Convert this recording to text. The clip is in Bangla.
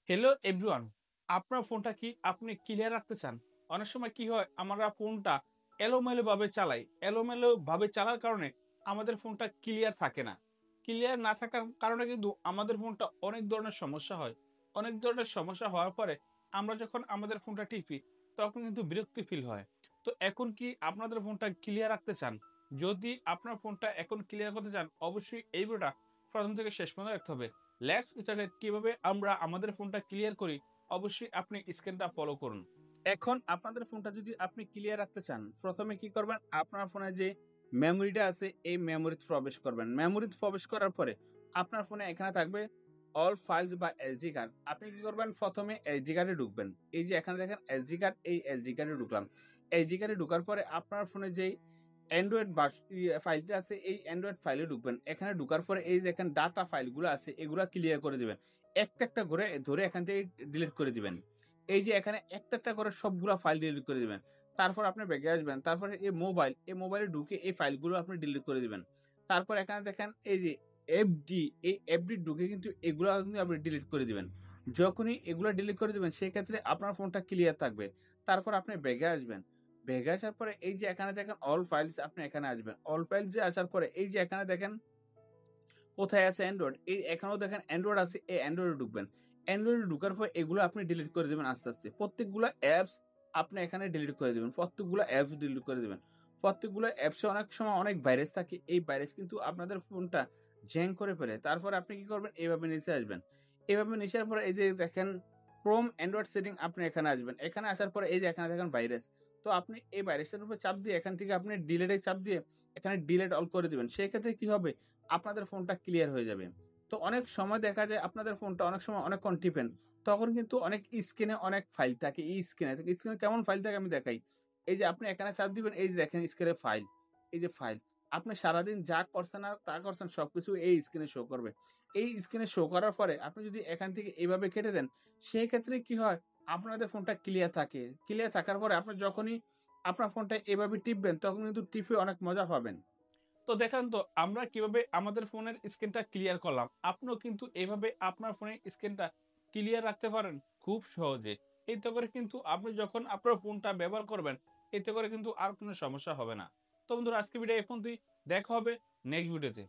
হ্যালো এভরিওয়ান, আপনার ফোনটা কি আপনি ক্লিয়ার রাখতে চান? অনেক সময় কি হয় আমরা ফোনটা এলোমেলোভাবে চালাই। এলোমেলোভাবে চালার কারণে আমাদের ফোনটা ক্লিয়ার থাকে না। ক্লিয়ার না থাকার কারণে কিন্তু আমাদের ফোনটা অনেক ধরনের সমস্যা হয়। অনেক ধরনের সমস্যা হওয়ার পরে আমরা যখন আমাদের ফোনটা টিপি তখন কিন্তু বিরক্তি ফিল হয়। তো এখন কি আপনাদের ফোনটা ক্লিয়ার রাখতে চান? যদি আপনার ফোনটা এখন ক্লিয়ার করতে চান অবশ্যই এই ভিডিওটা প্রথম থেকে শেষ পর্যন্ত দেখতে হবে। লেটস স্টার্ট কিভাবে আমরা আমাদের ফোনটা ক্লিয়ার করি অবশ্যই আপনি স্ক্রিনটা ফলো করুন। এখন আপনাদের ফোনটা যদি আপনি ক্লিয়ার রাখতে চান প্রথমে কি করবেন আপনার ফোনে যে মেমোরিটা আছে এই মেমোরিতে প্রবেশ করবেন। মেমোরিতে প্রবেশ করার পরে আপনার ফোনে এখানে থাকবে অল ফাইলস বা এসডি কার্ড। আপনি কি করবেন প্রথমে এসডি কার্ডে ঢুকবেন। এই যে এখানে দেখেন এসডি কার্ড, এই এসডি কার্ডে ঢুকলাম। এসডি কার্ডে ঢুকার পরে আপনার ফোনে যেই অ্যান্ড্রয়েড ফাইলটা আছে এই অ্যান্ড্রয়েড ফাইলে ঢুকবেন। এখানে ঢুকার পরে এই যে এখানে ডাটা ফাইলগুলো আছে এগুলা ক্লিয়ার করে দিবেন। একটা একটা করে ধরে এখান থেকে ডিলিট করে দিবেন। এই যে এখানে একটা একটা করে সবগুলা ফাইল ডিলিট করে দিবেন। তারপর আপনি ব্যাকে আসবেন। তারপরে এই মোবাইলে ঢুকে এই ফাইলগুলো আপনি ডিলিট করে দিবেন। তারপর এখানে দেখেন এই যে এফডি, এই এফডি ঢুকে কিন্তু এগুলা কিন্তু আপনি ডিলিট করে দিবেন। যখনই এগুলা ডিলিট করে দিবেন সেক্ষেত্রে আপনার ফোনটা ক্লিয়ার থাকবে। তারপর আপনি ব্যাকে আসবেন। ব্যাকে আসার পরে এই যে এখানে দেখেন অল ফাইলস, আপনি এখানে আসবেন। অল ফাইলস এ আসার পরে এই যে এখানে দেখেন কোথায় আছে অ্যান্ড্রয়েড, এই এখানেও দেখেন অ্যান্ড্রয়েড আছে, এই অ্যান্ড্রয়েডে ঢুকবেন। অ্যান্ড্রয়েডে ঢুকার পর এগুলো আপনি ডিলিট করে দিবেন আস্তে আস্তে। প্রত্যেকগুলো অ্যাপস আপনি এখানে ডিলিট করে দিবেন। প্রত্যেকগুলো অ্যাপস ডিলিট করে দিবেন। প্রত্যেকগুলো অ্যাপসে অনেক সময় অনেক ভাইরাস থাকে। এই ভাইরাস কিন্তু আপনাদের ফোনটা জ্যাং করে ফেলে। তারপর আপনি কি করবেন এভাবে নিচে আসবেন। এভাবে নিচে আসার পরে এই যে দেখেন ক্রোম অ্যান্ড্রয়েড সেটিং, আপনি এখানে আসবেন। এখানে আসার পরে এই যে এখানে দেখেন ভাইরাস। তো আপনি এই ভাইরাসটার উপর চাপ দিয়ে এখান থেকে আপনি ডিলিটে চাপ দিয়ে এখানে ডিলিট অল করে দিবেন। সেক্ষেত্রে কি হবে আপনাদের ফোনটা ক্লিয়ার হয়ে যাবে। তো অনেক সময় দেখা যায় আপনাদের ফোনটা অনেক সময় অনেকক্ষণ টিপেন, তখন কিন্তু অনেক স্ক্রিনে অনেক ফাইল থাকে। এই স্ক্রিনে কেমন ফাইল থাকে আমি দেখাই। এই যে আপনি এখানে চাপ দিবেন, এই যে দেখেন স্ক্রিনে ফাইল, এই যে ফাইল। আপনি সারাদিন যা করছেন আর তা করছেন সবকিছু এই স্ক্রিনে শো করবে। এই স্ক্রিনে শো করার পরে আপনি যদি এখান থেকে এভাবে কেটে দেন, সেক্ষেত্রে কি হয় আপনাদের ফোনটা ক্লিয়ার থাকে। ক্লিয়ার থাকার পরে আপনি যখনই আপনার ফোনটা এভাবে টিপবেন তখন কিন্তু টিপে অনেক মজা পাবেন। তো দেখেন তো আমরা কিভাবে আমাদের ফোনের স্ক্রিনটা ক্লিয়ার করলাম। আপনিও কিন্তু এভাবে আপনার ফোনের স্ক্রিনটা ক্লিয়ার রাখতে পারেন খুব সহজে। এতে করে কিন্তু আপনি যখন আপনার ফোনটা ব্যবহার করবেন এতে করে কিন্তু আর কোনো সমস্যা হবে না। তো বন্ধুরা আজকে ভিডিও এই পর্যন্তই। দেখা হবে নেক্সট ভিডিওতে।